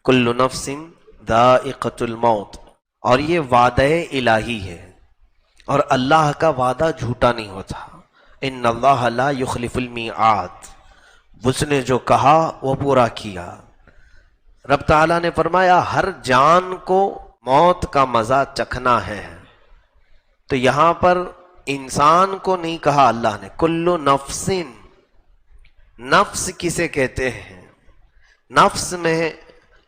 کل نفس ذائقۃ الموت، اور یہ وعدہ الہی ہے، اور اللہ کا وعدہ جھوٹا نہیں ہوتا۔ ان اللہ لا یخلف المیعاد، اس نے جو کہا وہ پورا کیا۔ رب تعالیٰ نے فرمایا ہر جان کو موت کا مزہ چکھنا ہے، تو یہاں پر انسان کو نہیں کہا اللہ نے، کل نفس۔ نفس کسے کہتے ہیں؟ نفس میں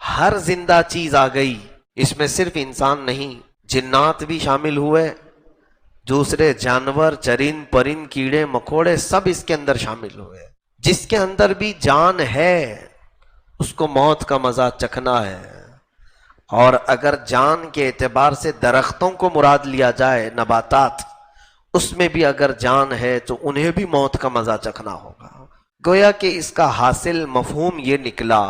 ہر زندہ چیز آ گئی، اس میں صرف انسان نہیں، جنات بھی شامل ہوئے، دوسرے جانور، چرند پرند، کیڑے مکوڑے، سب اس کے اندر شامل ہوئے۔ جس کے اندر بھی جان ہے اس کو موت کا مزہ چکھنا ہے۔ اور اگر جان کے اعتبار سے درختوں کو مراد لیا جائے، نباتات، اس میں بھی اگر جان ہے تو انہیں بھی موت کا مزہ چکھنا ہوگا۔ گویا کہ اس کا حاصل مفہوم یہ نکلا،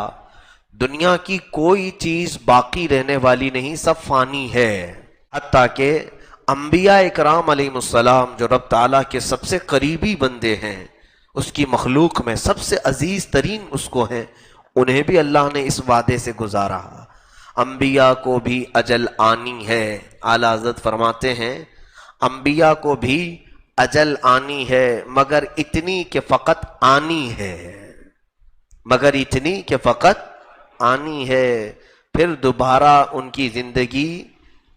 دنیا کی کوئی چیز باقی رہنے والی نہیں، سب فانی ہے۔ حتیٰ کہ انبیاء اکرام علیہ السلام جو رب تعالیٰ کے سب سے قریبی بندے ہیں، اس کی مخلوق میں سب سے عزیز ترین اس کو ہیں، انہیں بھی اللہ نے اس وعدے سے گزارا۔ انبیاء کو بھی اجل آنی ہے۔ اعلیٰ حضرت فرماتے ہیں انبیاء کو بھی اجل آنی ہے، مگر اتنی کہ فقط آنی ہے، مگر اتنی کہ فقط آنی ہے، پھر دوبارہ ان کی زندگی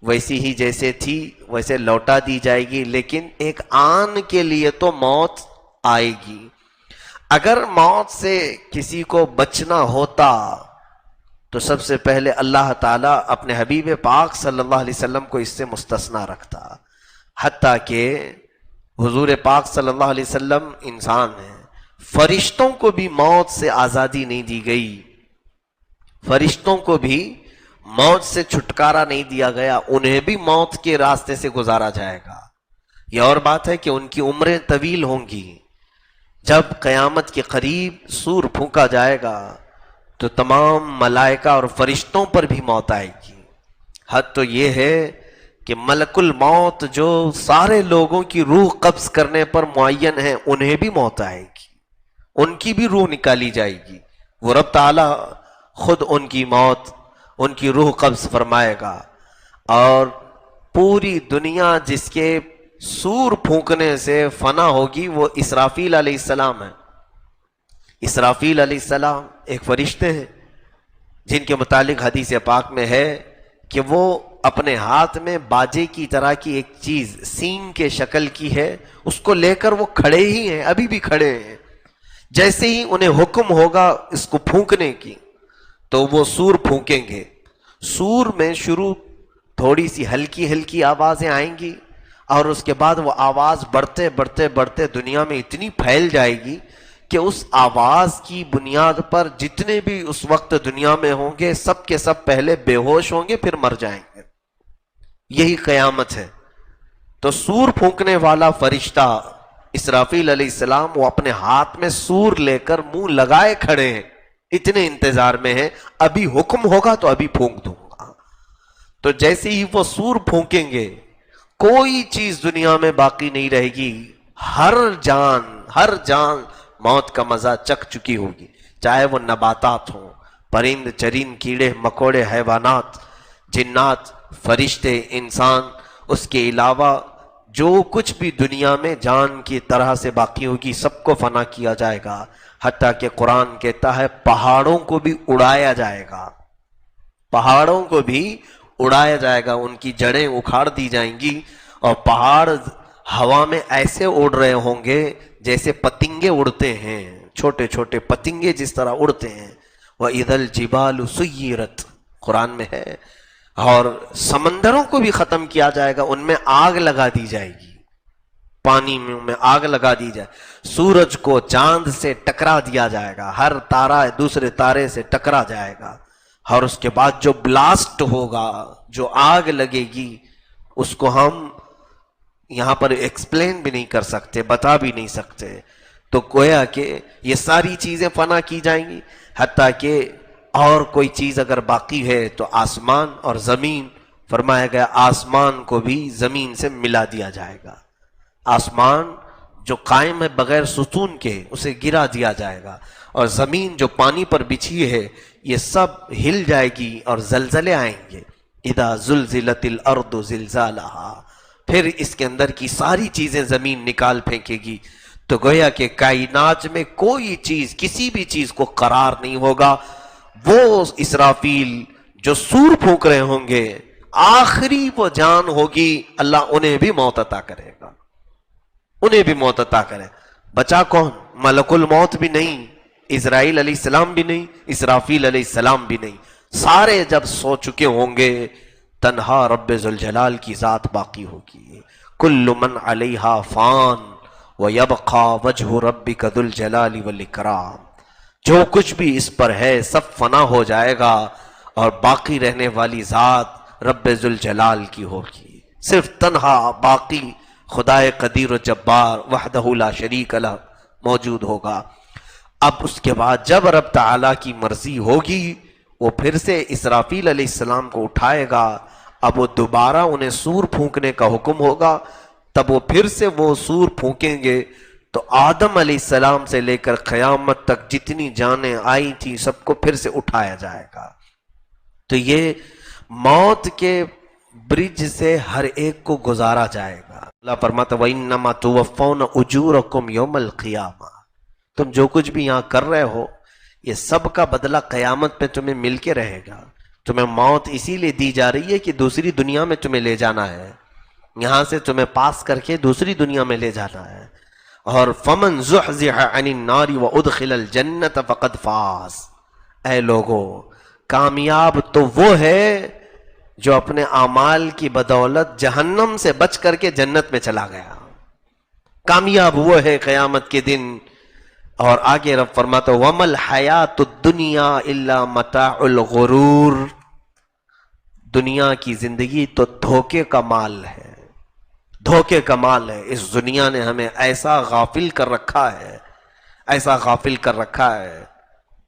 ویسی ہی جیسے تھی ویسے لوٹا دی جائے گی، لیکن ایک آن کے لیے تو موت آئے گی۔ اگر موت سے کسی کو بچنا ہوتا تو سب سے پہلے اللہ تعالیٰ اپنے حبیب پاک صلی اللہ علیہ وسلم کو اس سے مستثنا رکھتا، حتیٰ کہ حضور پاک صلی اللہ علیہ وسلم انسان ہیں، فرشتوں کو بھی موت سے آزادی نہیں دی گئی، فرشتوں کو بھی موت سے چھٹکارا نہیں دیا گیا، انہیں بھی موت کے راستے سے گزارا جائے گا۔ یہ اور بات ہے کہ ان کی عمریں طویل ہوں گی۔ جب قیامت کے قریب سور پھونکا جائے گا تو تمام ملائکہ اور فرشتوں پر بھی موت آئے گی۔ حد تو یہ ہے کہ ملک الموت جو سارے لوگوں کی روح قبض کرنے پر معین ہے، انہیں بھی موت آئے گی، ان کی بھی روح نکالی جائے گی۔ وہ رب تعالیٰ خود ان کی موت، ان کی روح قبض فرمائے گا، اور پوری دنیا جس کے سور پھونکنے سے فنا ہوگی وہ اسرافیل علیہ السلام ہے۔ اسرافیل علیہ السلام ایک فرشتے ہیں جن کے متعلق حدیث پاک میں ہے کہ وہ اپنے ہاتھ میں باجے کی طرح کی ایک چیز سینگ کے شکل کی ہے، اس کو لے کر وہ کھڑے ہی ہیں، ابھی بھی کھڑے ہیں۔ جیسے ہی انہیں حکم ہوگا اس کو پھونکنے کی تو وہ سور پھونکیں گے۔ سور میں شروع تھوڑی سی ہلکی ہلکی آوازیں آئیں گی، اور اس کے بعد وہ آواز بڑھتے بڑھتے بڑھتے دنیا میں اتنی پھیل جائے گی کہ اس آواز کی بنیاد پر جتنے بھی اس وقت دنیا میں ہوں گے سب کے سب پہلے بے ہوش ہوں گے، پھر مر جائیں گے۔ یہی قیامت ہے۔ تو سور پھونکنے والا فرشتہ اسرافیل علیہ السلام وہ اپنے ہاتھ میں سور لے کر منہ لگائے کھڑے ہیں، اتنے انتظار میں ہیں، ابھی حکم ہوگا تو ابھی پھونک دوں گا۔ تو جیسے ہی وہ سور پھونکیں گے کوئی چیز دنیا میں باقی نہیں رہے گی، ہر جان موت کا مزہ چکھ چکی ہوگی، چاہے وہ نباتات ہوں، پرند چرند، کیڑے مکوڑے، حیوانات، جنات، فرشتے، انسان، اس کے علاوہ جو کچھ بھی دنیا میں جان کی طرح سے باقی ہوگی سب کو فنا کیا جائے گا۔ حتیٰ کہ قرآن کہتا ہے پہاڑوں کو بھی اڑایا جائے گا، پہاڑوں کو بھی اڑایا جائے گا، ان کی جڑیں اکھاڑ دی جائیں گی، اور پہاڑ ہوا میں ایسے اڑ رہے ہوں گے جیسے پتنگے اڑتے ہیں، چھوٹے چھوٹے پتنگے جس طرح اڑتے ہیں۔ وَإِذَا الْجِبَالُ سُيِّرَتْ قرآن میں ہے۔ اور سمندروں کو بھی ختم کیا جائے گا، ان میں آگ لگا دی جائے گی، پانی میں آگ لگا دی جائے، سورج کو چاند سے ٹکرا دیا جائے گا، ہر تارا دوسرے تارے سے ٹکرا جائے گا، اور اس کے بعد جو بلاسٹ ہوگا، جو آگ لگے گی، اس کو ہم یہاں پر ایکسپلین بھی نہیں کر سکتے، بتا بھی نہیں سکتے۔ تو گویا کہ یہ ساری چیزیں فنا کی جائیں گی، حتیٰ کہ اور کوئی چیز اگر باقی ہے تو آسمان اور زمین، فرمایا گیا آسمان کو بھی زمین سے ملا دیا جائے گا، آسمان جو قائم ہے بغیر ستون کے اسے گرا دیا جائے گا، اور زمین جو پانی پر بچھی ہے یہ سب ہل جائے گی اور زلزلے آئیں گے. اذا زلزلت الارض زلزالہا، پھر اس کے اندر کی ساری چیزیں زمین نکال پھینکے گی. تو گویا کہ کائنات میں کوئی چیز، کسی بھی چیز کو قرار نہیں ہوگا. وہ اسرافیل جو سور پھونک رہے ہوں گے، آخری وہ جان ہوگی، اللہ انہیں بھی موت عطا کرے گا، انہیں بھی موت عطا کرے. بچا کون؟ ملک الموت بھی نہیں، اسرائیل علیہ السلام بھی نہیں، اسرافیل علیہ السلام بھی نہیں. سارے جب سو چکے ہوں گے، تنہا رب ذوالجلال کی ذات باقی ہوگی. کل من علیہا فان ویبقا وجہ ربک ذو الجلال والاکرام. جو کچھ بھی اس پر ہے سب فنا ہو جائے گا اور باقی رہنے والی ذات رب ذوالجلال کی ہوگی. صرف تنہا باقی خدائے قدیر و جبار وحدہ لا شریک لہ موجود ہوگا. اب اس کے بعد جب رب تعالیٰ کی مرضی ہوگی وہ پھر سے اسرافیل علیہ السلام کو اٹھائے گا. اب وہ دوبارہ انہیں سور پھونکنے کا حکم ہوگا، تب وہ پھر سے وہ سور پھونکیں گے. تو آدم علیہ السلام سے لے کر قیامت تک جتنی جانیں آئی تھی سب کو پھر سے اٹھایا جائے گا. تو یہ موت کے برج سے ہر ایک کو گزارا جائے گا. اللہ فرماتا ہے وَإِنَّمَا تُوَفَّوْنَ أُجُورَكُمْ يَوْمَ الْقِيَامَةِ. تم جو کچھ بھی یہاں کر رہے ہو یہ سب کا بدلہ قیامت پہ تمہیں مل کے رہے گا. تمہیں موت اسی لیے دی جا رہی ہے کہ دوسری دنیا میں تمہیں لے جانا ہے، یہاں سے تمہیں پاس کر کے دوسری دنیا میں لے جانا ہے. اور فَمَنْ زُحْزِحَ عَنِ النَّارِ وَأُدْخِلَ الْجَنَّةَ فَقَدْ فَازَ. اے لوگو، کامیاب تو وہ ہے جو اپنے اعمال کی بدولت جہنم سے بچ کر کے جنت میں چلا گیا. کامیاب وہ ہے قیامت کے دن. اور آگے رب فرماتا وَمَا الْحَيَاةُ الدُّنْيَا إِلَّا مَتَاعُ الْغُرُورِ. دنیا کی زندگی تو دھوکے کا مال ہے، دھوکے کا مال ہے. اس دنیا نے ہمیں ایسا غافل کر رکھا ہے، ایسا غافل کر رکھا ہے.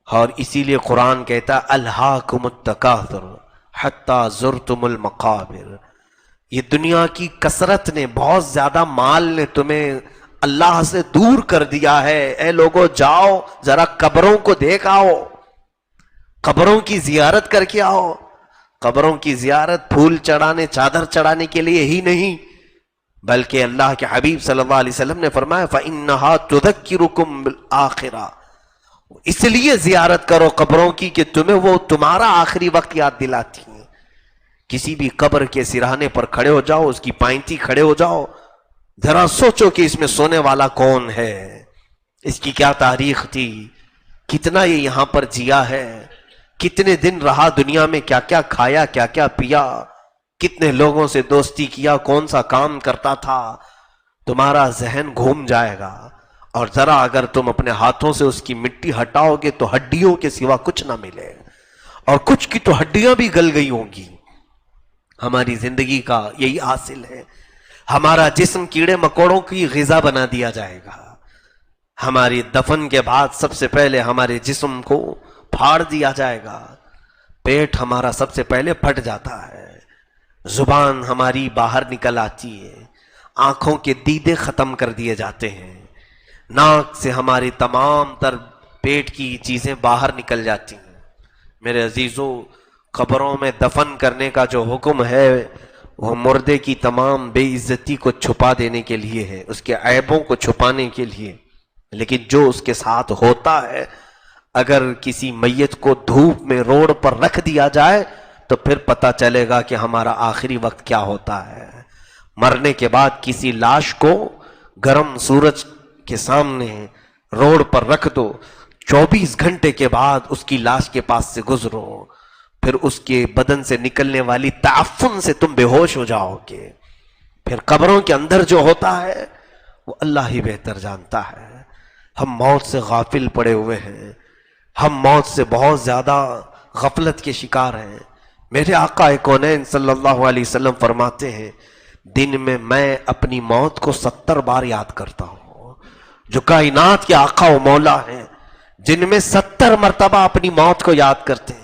اور اسی لیے قرآن کہتا الہاکم التکاثر حتی زرتم المقابر. یہ دنیا کی کثرت نے، بہت زیادہ مال نے تمہیں اللہ سے دور کر دیا ہے. اے لوگو جاؤ ذرا قبروں کو دیکھ آؤ، قبروں کی زیارت کر کے آؤ. قبروں کی زیارت پھول چڑھانے، چادر چڑھانے کے لیے ہی نہیں، بلکہ اللہ کے حبیب صلی اللہ علیہ وسلم نے فرمایا فَإِنَّهَا تُذَكِّرُكُمْ بِالْآخِرَةِ. اس لیے زیارت کرو قبروں کی کہ تمہیں وہ تمہارا آخری وقت یاد دلاتی ہیں. کسی بھی قبر کے سرہانے پر کھڑے ہو جاؤ، اس کی پائنتی کھڑے ہو جاؤ، ذرا سوچو کہ اس میں سونے والا کون ہے، اس کی کیا تاریخ تھی، کتنا یہ یہاں پر جیا ہے، کتنے دن رہا دنیا میں، کیا کیا کھایا، کیا کیا پیا، کتنے لوگوں سے دوستی کیا، کون سا کام کرتا تھا. تمہارا ذہن گھوم جائے گا. اور ذرا اگر تم اپنے ہاتھوں سے اس کی مٹی ہٹاؤ گے تو ہڈیوں کے سوا کچھ نہ ملے، اور کچھ کی تو ہڈیاں بھی گل گئی ہوں گی. ہماری زندگی کا یہی حاصل ہے. ہمارا جسم کیڑے مکوڑوں کی غذا بنا دیا جائے گا. ہماری دفن کے بعد سب سے پہلے ہمارے جسم کو پھاڑ دیا جائے گا. پیٹ ہمارا سب سے پہلے پھٹ جاتا ہے، زبان ہماری باہر نکل آتی ہے، آنکھوں کے دیدے ختم کر دیے جاتے ہیں، ناک سے ہماری تمام تر پیٹ کی چیزیں باہر نکل جاتی ہیں. میرے عزیزو، قبروں میں دفن کرنے کا جو حکم ہے وہ مردے کی تمام بے عزتی کو چھپا دینے کے لیے ہے، اس کے عیبوں کو چھپانے کے لیے. لیکن جو اس کے ساتھ ہوتا ہے، اگر کسی میت کو دھوپ میں روڈ پر رکھ دیا جائے تو پھر پتہ چلے گا کہ ہمارا آخری وقت کیا ہوتا ہے. مرنے کے بعد کسی لاش کو گرم سورج کے سامنے روڈ پر رکھ دو، 24 گھنٹے کے بعد اس کی لاش کے پاس سے گزرو، پھر اس کے بدن سے نکلنے والی تعفن سے تم بے ہوش ہو جاؤ گے. پھر قبروں کے اندر جو ہوتا ہے وہ اللہ ہی بہتر جانتا ہے. ہم موت سے غافل پڑے ہوئے ہیں، ہم موت سے بہت زیادہ غفلت کے شکار ہیں. میرے آقا کونین صلی اللہ علیہ وسلم فرماتے ہیں دن میں اپنی موت کو 70 بار یاد کرتا ہوں. جو کائنات کے آقا و مولا ہیں، جن میں 70 مرتبہ اپنی موت کو یاد کرتے ہیں،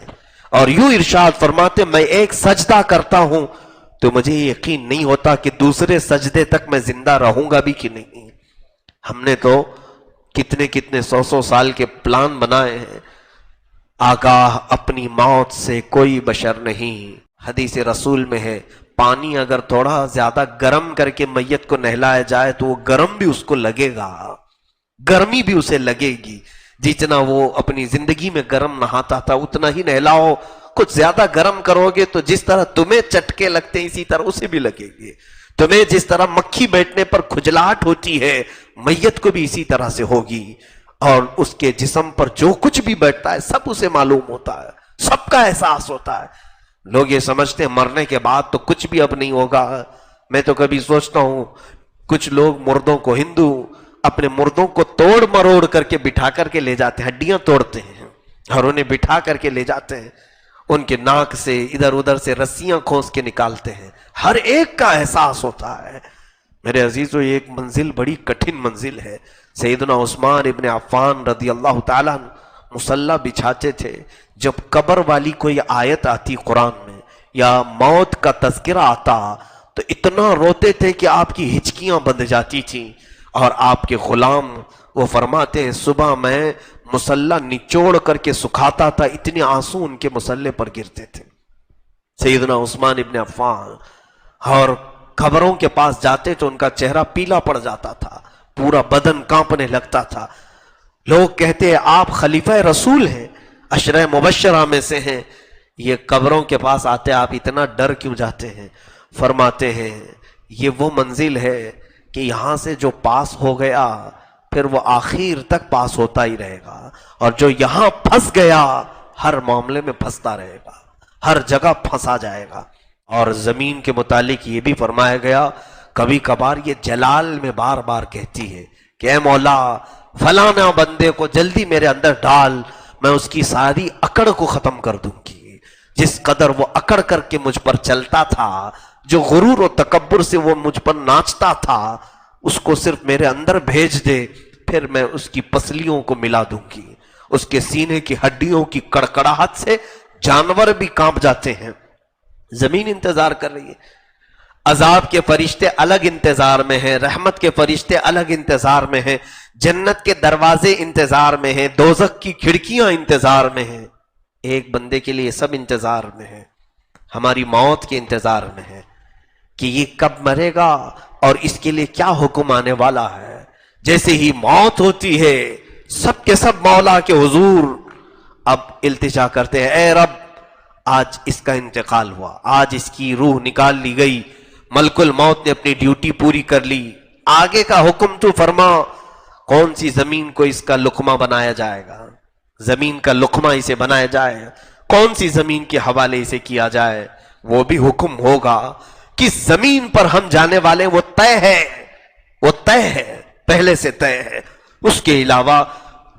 اور یوں ارشاد فرماتے میں ایک سجدہ کرتا ہوں تو مجھے یقین نہیں ہوتا کہ دوسرے سجدے تک میں زندہ رہوں گا بھی کہ نہیں. ہم نے تو کتنے کتنے 100 سال کے پلان بنائے ہیں. آگاہ اپنی موت سے کوئی بشر نہیں. حدیث رسول میں ہے پانی اگر تھوڑا زیادہ گرم کر کے میت کو نہلایا جائے تو وہ گرم بھی اس کو لگے گا، گرمی بھی اسے لگے گی. جتنا وہ اپنی زندگی میں گرم نہاتا تھا اتنا ہی نہلاؤ. کچھ زیادہ گرم کرو گے تو جس طرح تمہیں چٹکے لگتے ہیں اسی طرح اسے بھی لگے گے. تمہیں جس طرح مکھی بیٹھنے پر کھجلاہٹ ہوتی ہے میت کو بھی اسی طرح سے ہوگی. اور اس کے جسم پر جو کچھ بھی بیٹھتا ہے سب اسے معلوم ہوتا ہے، سب کا احساس ہوتا ہے. لوگ یہ سمجھتے ہیں مرنے کے بعد تو کچھ بھی اب نہیں ہوگا. میں تو کبھی سوچتا ہوں کچھ لوگ مردوں کو، ہندو اپنے مردوں کو توڑ مروڑ کر کے بٹھا کر کے لے جاتے ہیں، ہڈیاں توڑتے ہیں اور انہیں بٹھا کر کے لے جاتے ہیں. ان کے ناک سے ادھر ادھر سے رسیاں کھونس کے نکالتے ہیں. ہر ایک کا احساس ہوتا ہے. میرے عزیزو یہ ایک منزل بڑی کٹھن منزل ہے. سیدنا عثمان ابن عفان رضی اللہ تعالیٰ مصلی بچھاتے تھے. جب قبر والی کوئی آیت آتی قرآن میں یا موت کا تذکرہ آتا تو اتنا روتے تھے کہ آپ کی ہچکیاں بندھ جاتی تھیں. اور آپ کے غلام وہ فرماتے ہیں صبح میں مصلی نچوڑ کر کے سکھاتا تھا، اتنے آنسو ان کے مصلی پر گرتے تھے. سیدنا عثمان ابن عفان اور قبروں کے پاس جاتے تو ان کا چہرہ پیلا پڑ جاتا تھا، پورا بدن کانپنے لگتا تھا. لوگ کہتے ہیں آپ خلیفہ رسول ہیں، عشرہ مبشرہ میں سے ہیں، یہ قبروں کے پاس آتے آپ اتنا ڈر کیوں جاتے ہیں؟ فرماتے ہیں یہ وہ منزل ہے کہ یہاں سے جو پاس ہو گیا پھر وہ آخر تک پاس ہوتا ہی رہے گا، اور جو یہاں پھنس گیا ہر معاملے میں پھنستا رہے گا، ہر جگہ پھنسا جائے گا. اور زمین کے متعلق یہ بھی فرمایا گیا کبھی کبھار یہ جلال میں بار بار کہتی ہے کہ اے مولا فلانا بندے کو جلدی میرے اندر ڈال، میں اس کی ساری اکڑ کو ختم کر دوں گی. جس قدر وہ اکڑ کر کے مجھ پر چلتا تھا، جو غرور و تکبر سے وہ مجھ پر ناچتا تھا، اس کو صرف میرے اندر بھیج دے، پھر میں اس کی پسلیوں کو ملا دوں گی. اس کے سینے کی ہڈیوں کی کڑکڑاہٹ سے جانور بھی کانپ جاتے ہیں. زمین انتظار کر رہی ہے. عذاب کے فرشتے الگ انتظار میں ہیں، رحمت کے فرشتے الگ انتظار میں ہیں، جنت کے دروازے انتظار میں ہیں، دوزخ کی کھڑکیاں انتظار میں ہیں. ایک بندے کے لیے سب انتظار میں ہیں، ہماری موت کے انتظار میں ہے کہ یہ کب مرے گا اور اس کے لیے کیا حکم آنے والا ہے. جیسے ہی موت ہوتی ہے سب کے سب مولا کے حضور اب التجا کرتے ہیں اے رب آج اس کا انتقال ہوا، آج اس کی روح نکال لی گئی، ملک الموت نے اپنی ڈیوٹی پوری کر لی، آگے کا حکم تو فرما. کون سی زمین کو اس کا لقمہ بنایا جائے گا؟ زمین کا لقمہ اسے بنایا جائے، کون سی زمین کے حوالے اسے کیا جائے؟ وہ بھی حکم ہوگا. کس زمین پر ہم جانے والے وہ طے ہے، وہ طے ہے، پہلے سے طے ہے. اس کے علاوہ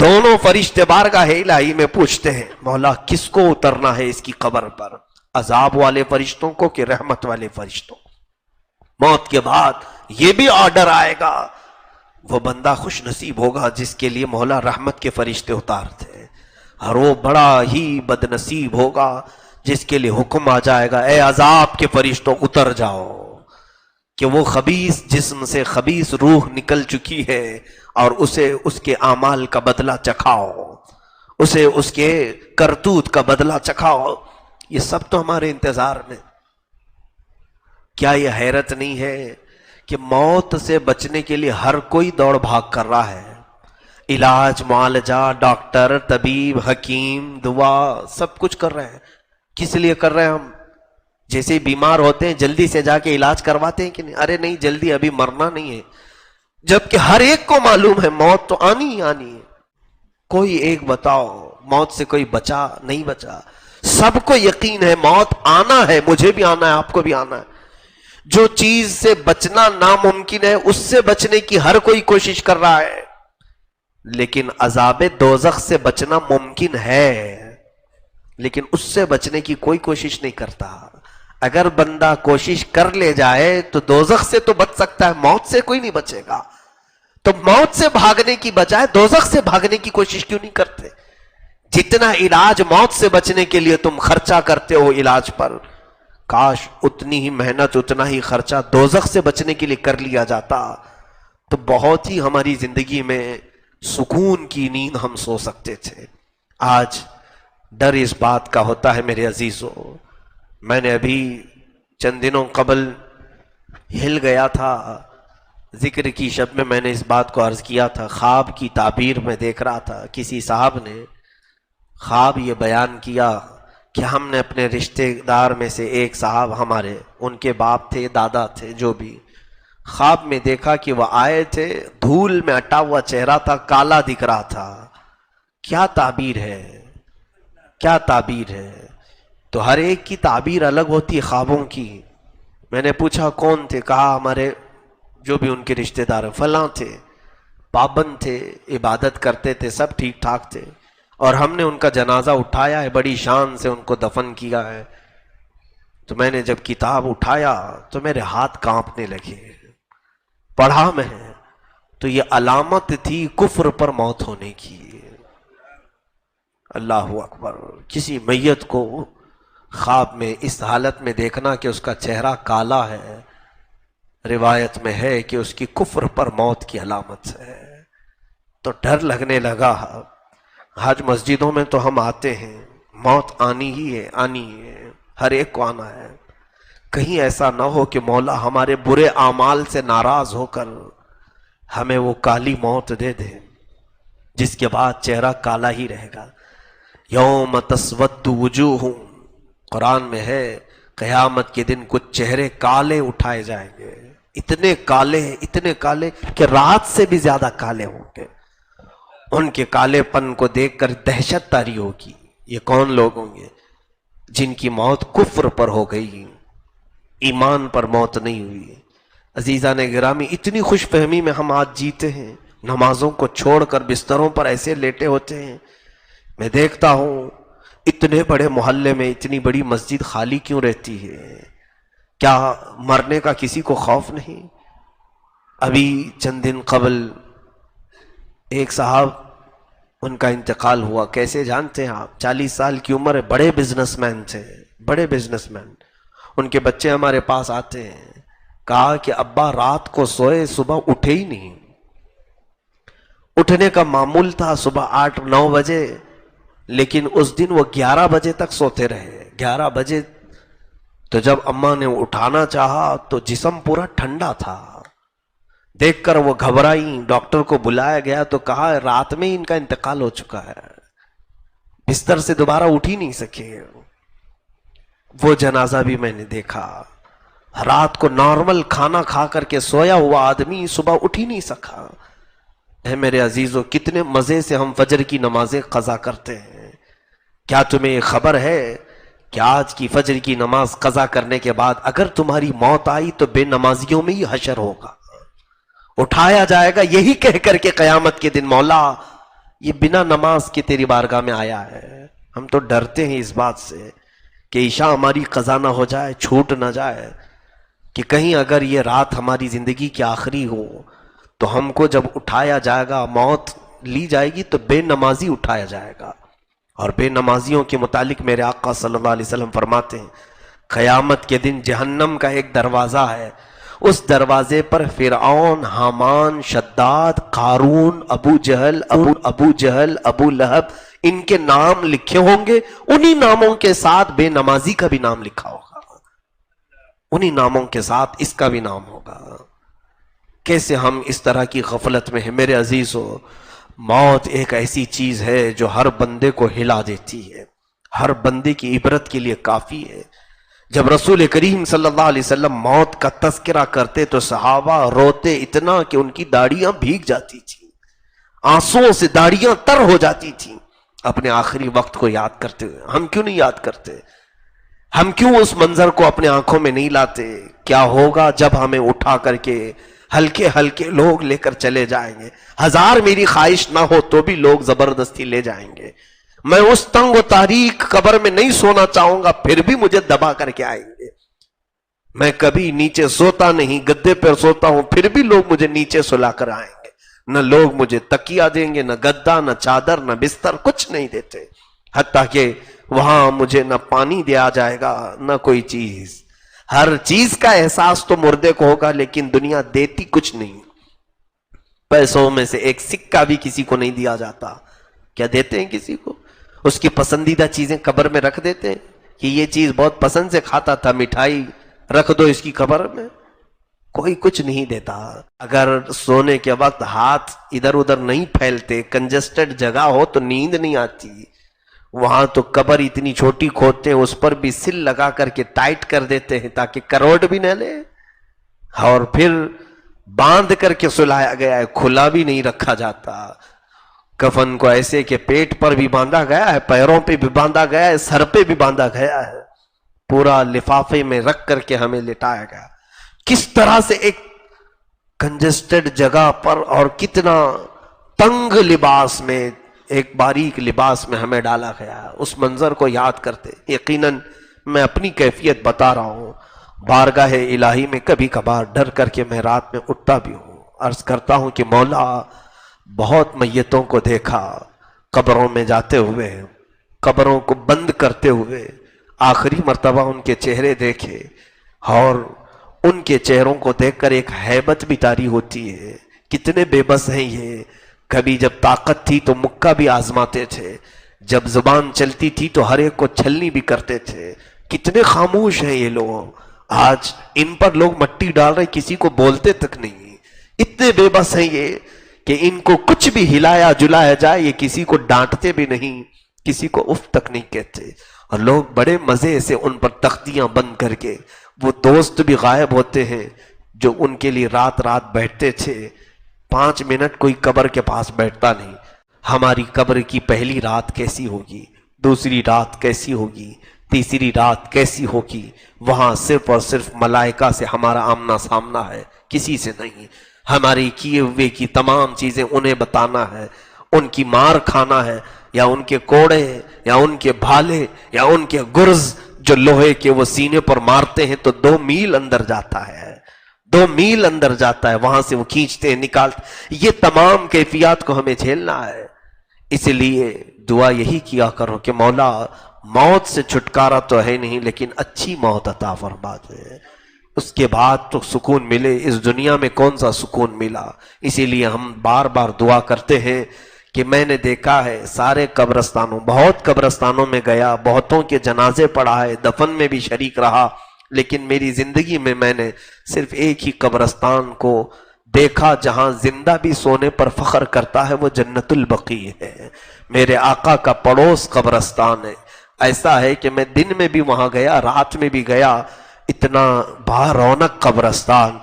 دونوں فرشتے بارگاہ الہی میں پوچھتے ہیں مولا کس کو اترنا ہے اس کی قبر پر، عذاب والے فرشتوں کو کہ رحمت والے فرشتوں؟ موت کے بعد یہ بھی آرڈر آئے گا، وہ بندہ خوش نصیب ہوگا جس کے لیے مولا رحمت کے فرشتے اتارتے، اور وہ بڑا ہی بد نصیب ہوگا جس کے لیے حکم آ جائے گا اے عذاب کے فرشتوں اتر جاؤ، کہ وہ خبیث جسم سے خبیث روح نکل چکی ہے اور اسے اس کے اعمال کا بدلہ چکھاؤ، اسے اس کے کرتوت کا بدلہ چکھاؤ. یہ سب تو ہمارے انتظار میں. کیا یہ حیرت نہیں ہے کہ موت سے بچنے کے لیے ہر کوئی دوڑ بھاگ کر رہا ہے؟ علاج، معالجہ، ڈاکٹر، طبیب، حکیم، دعا سب کچھ کر رہے ہیں. کس لیے کر رہے ہیں ہم؟ جیسے ہی بیمار ہوتے ہیں جلدی سے جا کے علاج کرواتے ہیں کہ نہیں؟ ارے نہیں، جلدی ابھی مرنا نہیں ہے. جبکہ ہر ایک کو معلوم ہے موت تو آنی ہی آنی ہے. کوئی ایک بتاؤ موت سے کوئی بچا نہیں بچا؟ سب کو یقین ہے موت آنا ہے، مجھے بھی آنا ہے، آپ کو بھی آنا ہے. جو چیز سے بچنا ناممکن ہے اس سے بچنے کی ہر کوئی کوشش کر رہا ہے. لیکن عذاب دوزخ سے بچنا ممکن ہے، لیکن اس سے بچنے کی کوئی کوشش نہیں کرتا. اگر بندہ کوشش کر لے جائے تو دوزخ سے تو بچ سکتا ہے، موت سے کوئی نہیں بچے گا. تو موت سے بھاگنے کی بجائے دوزخ سے بھاگنے کی کوشش کیوں نہیں کرتے؟ جتنا علاج موت سے بچنے کے لیے تم خرچہ کرتے ہو علاج پر، کاش اتنی ہی محنت، اتنا ہی خرچہ دوزخ سے بچنے کے لیے کر لیا جاتا تو بہت ہی ہماری زندگی میں سکون کی نیند ہم سو سکتے تھے. آج ڈر اس بات کا ہوتا ہے میرے عزیزوں. میں نے ابھی چند دنوں قبل ہل گیا تھا ذکر کی شب میں نے اس بات کو عرض کیا تھا. خواب کی تعبیر میں دیکھ رہا تھا، کسی صاحب نے خواب یہ بیان کیا کہ ہم نے اپنے رشتہ دار میں سے ایک صاحب ہمارے، ان کے باپ تھے دادا تھے جو بھی، خواب میں دیکھا کہ وہ آئے تھے، دھول میں اٹا ہوا چہرہ تھا، کالا دکھ رہا تھا. کیا تعبیر ہے، کیا تعبیر ہے. تو ہر ایک کی تعبیر الگ ہوتی ہے خوابوں کی. میں نے پوچھا کون تھے؟ کہا ہمارے جو بھی ان کے رشتہ دار ہیں فلاں تھے، پابند تھے، عبادت کرتے تھے، سب ٹھیک ٹھاک تھے، اور ہم نے ان کا جنازہ اٹھایا ہے، بڑی شان سے ان کو دفن کیا ہے. تو میں نے جب کتاب اٹھایا تو میرے ہاتھ کانپنے لگے. پڑھا میں تو یہ علامت تھی کفر پر موت ہونے کی. اللہ اکبر. کسی میت کو خواب میں اس حالت میں دیکھنا کہ اس کا چہرہ کالا ہے، روایت میں ہے کہ اس کی کفر پر موت کی علامت ہے. تو ڈر لگنے لگا. حج مسجدوں میں تو ہم آتے ہیں، موت آنی ہی ہے، آنی ہے، ہر ایک کو آنا ہے. کہیں ایسا نہ ہو کہ مولا ہمارے برے اعمال سے ناراض ہو کر ہمیں وہ کالی موت دے دے جس کے بعد چہرہ کالا ہی رہے گا. یوم تسود وجوہ، قرآن میں ہے قیامت کے دن کچھ چہرے کالے اٹھائے جائیں گے، اتنے کالے کہ رات سے بھی زیادہ کالے ہوں گے. ان کے کالے پن کو دیکھ کر دہشت طاری ہوگی. یہ کون لوگ ہوں گے؟ جن کی موت کفر پر ہو گئی، ایمان پر موت نہیں ہوئی. عزیزان گرامی، اتنی خوش فہمی میں ہم آج جیتے ہیں، نمازوں کو چھوڑ کر بستروں پر ایسے لیٹے ہوتے ہیں. میں دیکھتا ہوں اتنے بڑے محلے میں اتنی بڑی مسجد خالی کیوں رہتی ہے؟ کیا مرنے کا کسی کو خوف نہیں؟ ابھی چند دن قبل ایک صاحب ان کا انتقال ہوا. کیسے جانتے ہیں آپ؟ 40 سال کی عمر ہے، بڑے بزنس مین تھے، بڑے بزنس مین. ان کے بچے ہمارے پاس آتے ہیں، کہا کہ ابا رات کو سوئے، صبح اٹھے ہی نہیں. اٹھنے کا معمول تھا صبح 8-9 بجے، لیکن اس دن وہ 11 بجے تک سوتے رہے. 11 بجے تو جب اماں نے اٹھانا چاہا تو جسم پورا ٹھنڈا تھا. دیکھ کر وہ گھبرائی، ڈاکٹر کو بلایا گیا تو کہا رات میں ان کا انتقال ہو چکا ہے، بستر سے دوبارہ اٹھ ہی نہیں سکے. وہ جنازہ بھی میں نے دیکھا. رات کو نارمل کھانا کھا کر کے سویا ہوا آدمی صبح اٹھ ہی نہیں سکا. اے میرے عزیزو، کتنے مزے سے ہم فجر کی نمازیں قضا کرتے ہیں. کیا تمہیں یہ خبر ہے کہ آج کی فجر کی نماز قضا کرنے کے بعد اگر تمہاری موت آئی تو بے نمازیوں میں ہی حشر ہوگا، اٹھایا جائے گا یہی کہہ کر کے قیامت کے دن مولا یہ بنا نماز کے تیری بارگاہ میں آیا ہے. ہم تو ڈرتے ہیں اس بات سے کہ عشاء ہماری قضا نہ ہو جائے، چھوٹ نہ جائے، کہ کہیں اگر یہ رات ہماری زندگی کی آخری ہو تو ہم کو جب اٹھایا جائے گا، موت لی جائے گی تو بے نمازی اٹھایا جائے گا. اور بے نمازیوں کے متعلق میرے آقا صلی اللہ علیہ وسلم فرماتے ہیں قیامت کے دن جہنم کا ایک دروازہ ہے، اس دروازے پر فرعون، حامان، شداد، قارون، ابو جہل، ابو لہب، ان کے نام لکھے ہوں گے. انہی ناموں کے ساتھ بے نمازی کا بھی نام لکھا ہوگا، انہی ناموں کے ساتھ اس کا بھی نام ہوگا. کیسے ہم اس طرح کی غفلت میں ہیں میرے عزیزو. موت ایک ایسی چیز ہے جو ہر بندے کو ہلا دیتی ہے، ہر بندے کی عبرت کے لیے کافی ہے. جب رسول کریم صلی اللہ علیہ وسلم موت کا تذکرہ کرتے تو صحابہ روتے اتنا کہ ان کی داڑیاں بھیگ جاتی تھیں، آنسوؤں سے داڑیاں تر ہو جاتی تھیں اپنے آخری وقت کو یاد کرتے ہوئے. ہم کیوں نہیں یاد کرتے؟ ہم کیوں اس منظر کو اپنے آنکھوں میں نہیں لاتے؟ کیا ہوگا جب ہمیں اٹھا کر کے ہلکے ہلکے لوگ لے کر چلے جائیں گے؟ 1000 میری خواہش نہ ہو تو بھی لوگ زبردستی لے جائیں گے. میں اس تنگ و تاریک قبر میں نہیں سونا چاہوں گا، پھر بھی مجھے دبا کر کے آئیں گے. میں کبھی نیچے سوتا نہیں، گدے پر سوتا ہوں، پھر بھی لوگ مجھے نیچے سلا کر آئیں گے. نہ لوگ مجھے تکیہ دیں گے، نہ گدا، نہ چادر، نہ بستر، کچھ نہیں دیتے. حتیٰ کہ وہاں مجھے نہ پانی دیا جائے گا نہ کوئی چیز. ہر چیز کا احساس تو مردے کو ہوگا، لیکن دنیا دیتی کچھ نہیں. پیسوں میں سے ایک سکہ بھی کسی کو نہیں دیا جاتا. کیا دیتے ہیں کسی کو؟ اس کی پسندیدہ چیزیں قبر میں رکھ دیتے ہیں کہ یہ چیز بہت پسند سے کھاتا تھا، مٹھائی رکھ دو اس کی قبر میں. کوئی کچھ نہیں دیتا. اگر سونے کے وقت ہاتھ ادھر ادھر نہیں پھیلتے، کنجسٹڈ جگہ ہو تو نیند نہیں آتی. وہاں تو قبر اتنی چھوٹی کھودتے ہیں، اس پر بھی سل لگا کر کے ٹائٹ کر دیتے ہیں تاکہ کروٹ بھی نہ لے، اور پھر باندھ کر کے سلایا گیا ہے، کھلا بھی نہیں رکھا جاتا. کفن کو ایسے کہ پیٹ پر بھی باندھا گیا ہے، پیروں پہ بھی باندھا گیا ہے، سر پہ بھی باندھا گیا ہے، پورا لفافے میں رکھ کر کے ہمیں لٹایا گیا. کس طرح سے ایک کنجسٹڈ جگہ پر اور کتنا تنگ لباس میں، ایک باریک لباس میں ہمیں ڈالا گیا. اس منظر کو یاد کرتے یقیناً میں اپنی کیفیت بتا رہا ہوں، بارگاہ الہی میں کبھی کبھار ڈر کر کے میں رات میں اٹھتا بھی ہوں، عرض کرتا ہوں کہ مولا بہت میتوں کو دیکھا قبروں میں جاتے ہوئے، قبروں کو بند کرتے ہوئے، آخری مرتبہ ان کے چہرے دیکھے اور ان کے چہروں کو دیکھ کر ایک ہیبت بھی طاری ہوتی ہے. کتنے بے بس ہیں یہ. کبھی جب طاقت تھی تو مکہ بھی آزماتے تھے، جب زبان چلتی تھی تو ہر ایک کو چھلنی بھی کرتے تھے. کتنے خاموش ہیں یہ لوگ. آج ان پر لوگ مٹی ڈال رہے، کسی کو بولتے تک نہیں. اتنے بے بس ہیں یہ کہ ان کو کچھ بھی ہلایا جلایا جائے یہ کسی کو ڈانٹتے بھی نہیں، کسی کو اف تک نہیں کہتے. اور لوگ بڑے مزے سے ان پر تختیاں بند کر کے، وہ دوست بھی غائب ہوتے ہیں جو ان کے لیے رات رات بیٹھتے تھے. 5 منٹ کوئی قبر کے پاس بیٹھتا نہیں. ہماری قبر کی پہلی رات کیسی ہوگی، دوسری رات کیسی ہوگی، تیسری رات کیسی ہوگی. وہاں صرف اور صرف ملائکہ سے ہمارا آمنا سامنا ہے، کسی سے نہیں. ہماری کیے ہوئے کی تمام چیزیں انہیں بتانا ہے، ان کی مار کھانا ہے، یا ان کے کوڑے یا ان کے بھالے یا ان کے گرز جو لوہے کے وہ سینے پر مارتے ہیں تو 2 میل اندر جاتا ہے، 2 میل اندر جاتا ہے. وہاں سے وہ کھینچتے ہیں، نکالتے. یہ تمام کیفیات کو ہمیں جھیلنا ہے. اس لیے دعا یہی کیا کرو کہ مولا موت سے چھٹکارا تو ہے نہیں لیکن اچھی موت عطا فرما دے. اس کے بعد تو سکون ملے. اس دنیا میں کون سا سکون ملا. اسی لیے ہم بار بار دعا کرتے ہیں کہ میں نے دیکھا ہے سارے قبرستانوں، بہت قبرستانوں میں گیا، بہتوں کے جنازے پڑھا ہے، دفن میں بھی شریک رہا، لیکن میری زندگی میں نے صرف ایک ہی قبرستان کو دیکھا جہاں زندہ بھی سونے پر فخر کرتا ہے، وہ جنت البقیع ہے. میرے آقا کا پڑوس قبرستان ہے. ایسا ہے کہ میں دن میں بھی وہاں گیا، رات میں بھی گیا. اتنا با رونق قبرستان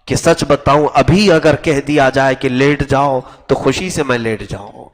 کہ سچ بتاؤں ابھی اگر کہہ دیا جائے کہ لیٹ جاؤ تو خوشی سے میں لیٹ جاؤں.